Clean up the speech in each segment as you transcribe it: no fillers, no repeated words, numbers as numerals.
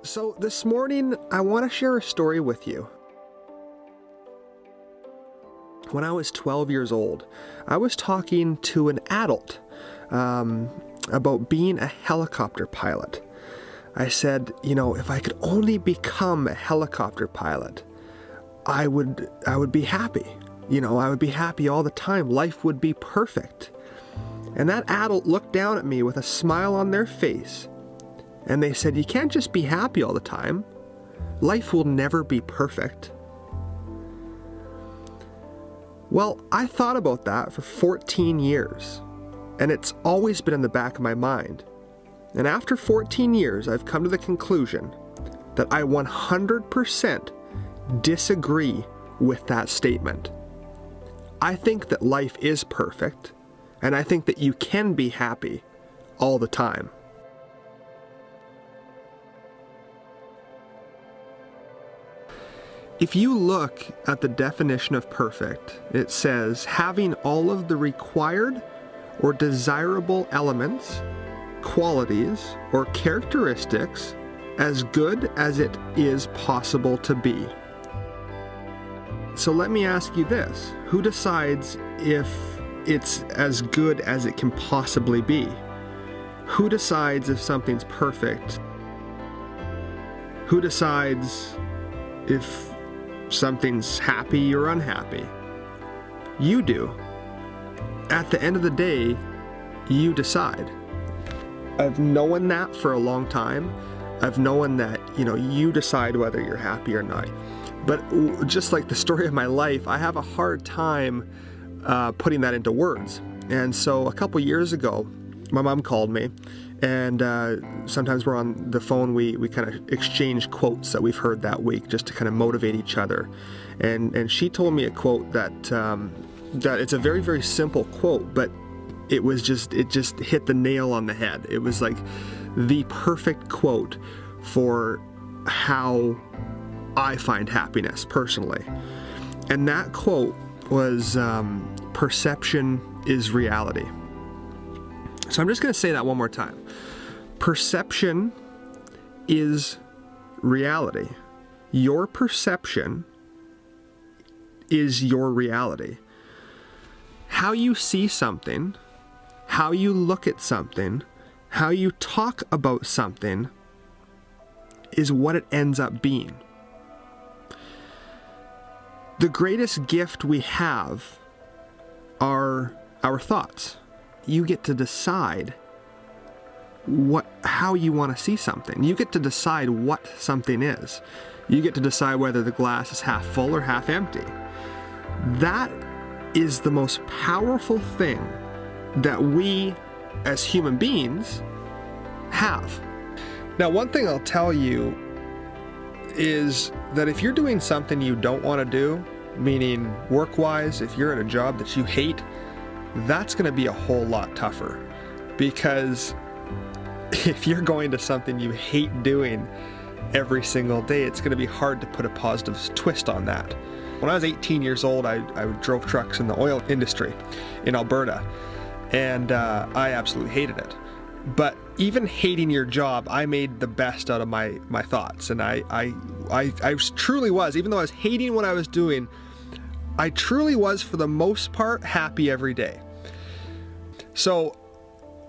So this morning, I want to share a story with you. When I was 12 years old, I was talking to an adult about being a helicopter pilot. I said, if I could only become a helicopter pilot, I would be happy. I would be happy all the time. Life would be perfect. And that adult looked down at me with a smile on their face. And they said, you can't just be happy all the time. Life will never be perfect. Well, I thought about that for 14 years, and it's always been in the back of my mind. And after 14 years, I've come to the conclusion that I 100% disagree with that statement. I think that life is perfect, and I think that you can be happy all the time. If you look at the definition of perfect, it says having all of the required or desirable elements, qualities, or characteristics as good as it is possible to be. So let me ask you this: who decides if it's as good as it can possibly be? Who decides if something's perfect? Who decides if something's happy or unhappy? You do. At the end of the day, you decide. I've known that for a long time. I've known that, you decide whether you're happy or not. But just like the story of my life, I have a hard time putting that into words. And so a couple years ago, my mom called me, and sometimes we're on the phone, we kind of exchange quotes that we've heard that week just to kind of motivate each other. And she told me a quote that it's a very, very simple quote, but it just hit the nail on the head. It was like the perfect quote for how I find happiness personally. And that quote was, perception is reality. So I'm just going to say that one more time. Perception is reality. Your perception is your reality. How you see something, how you look at something, how you talk about something is what it ends up being. The greatest gift we have are our thoughts. You get to decide how you want to see something. You get to decide what something is. You get to decide whether the glass is half full or half empty. That is the most powerful thing that we as human beings have. Now, one thing I'll tell you is that if you're doing something you don't want to do, meaning work-wise, if you're in a job that you hate, that's going to be a whole lot tougher, because if you're going to something you hate doing every single day, it's going to be hard to put a positive twist on that. When I was 18 years old, I drove trucks in the oil industry in Alberta, and I absolutely hated it. But even hating your job, I made the best out of my thoughts, and I truly was, even though I was hating what I was doing, I truly was, for the most part, happy every day. So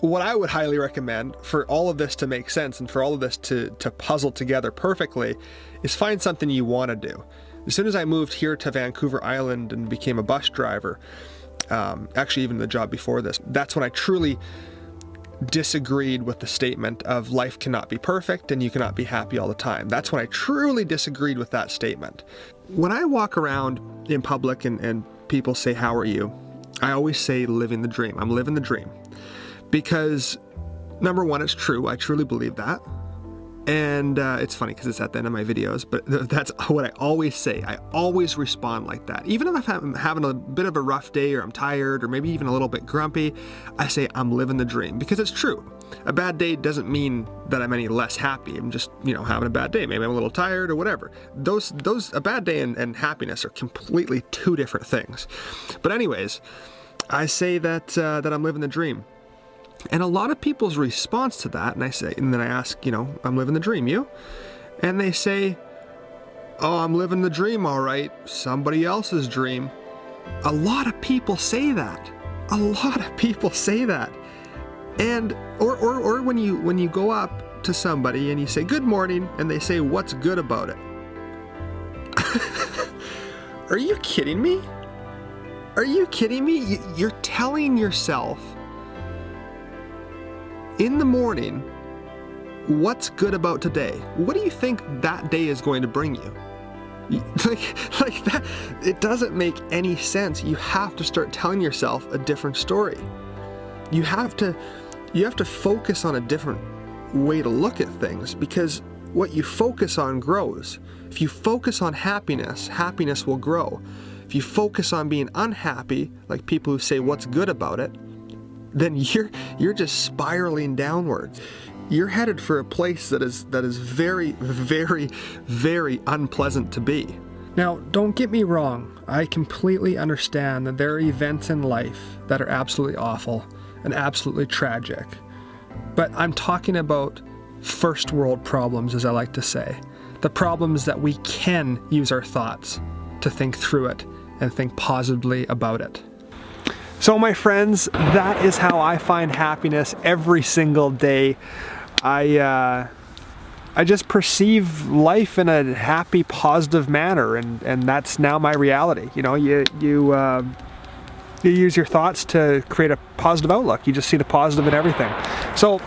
what I would highly recommend for all of this to make sense and for all of this to puzzle together perfectly is find something you want to do. As soon as I moved here to Vancouver Island and became a bus driver, actually even the job before this, that's when I truly disagreed with the statement of life cannot be perfect and you cannot be happy all the time. That's when I truly disagreed with that statement. When I walk around in public and people say, "How are you?" I always say, living the dream. I'm living the dream. Because number one, it's true. I truly believe that. And it's funny because it's at the end of my videos, but that's what I always say. I always respond like that. Even if I'm having a bit of a rough day, or I'm tired, or maybe even a little bit grumpy, I say I'm living the dream, because it's true. A bad day doesn't mean that I'm any less happy. I'm just, having a bad day. Maybe I'm a little tired or whatever. A bad day and happiness are completely two different things. But anyways, I say that I'm living the dream. And a lot of people's response to that, and then I ask, I'm living the dream, you? and they say, oh, I'm living the dream, all right, somebody else's dream. A lot of people say that. A lot of people say that. And or when you go up to somebody and you say good morning and they say what's good about it. Are you kidding me? Are you kidding me? You're telling yourself in the morning what's good about today. What do you think that day is going to bring you? Like that, it doesn't make any sense. You have to start telling yourself a different story. You have to focus on a different way to look at things, because what you focus on grows. If you focus on happiness, happiness will grow. If you focus on being unhappy, like people who say what's good about it, then you're just spiraling downwards. You're headed for a place that is very, very, very unpleasant to be. Now, don't get me wrong. I completely understand that there are events in life that are absolutely awful and absolutely tragic. But I'm talking about first world problems, as I like to say. The problems that we can use our thoughts to think through it and think positively about it. So my friends, that is how I find happiness every single day. I just perceive life in a happy, positive manner, and that's now my reality. You know, you use your thoughts to create a positive outlook. You just see the positive in everything. So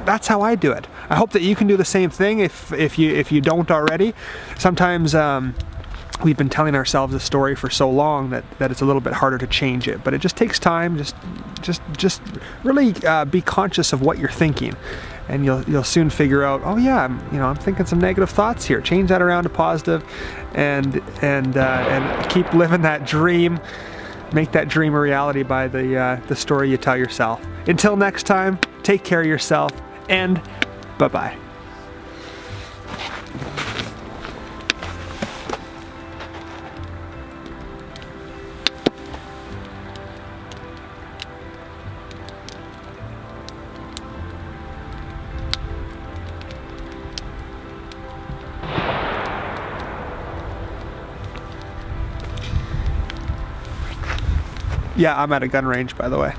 that's how I do it. I hope that you can do the same thing if you don't already. Sometimes we've been telling ourselves a story for so long that it's a little bit harder to change it, but it just takes time. Just really be conscious of what you're thinking, and you'll soon figure out, oh yeah, I'm thinking some negative thoughts here. Change that around to positive, and keep living that dream. Make that dream a reality by the story you tell yourself. Until next time, take care of yourself, and bye-bye. Yeah, I'm at a gun range, by the way.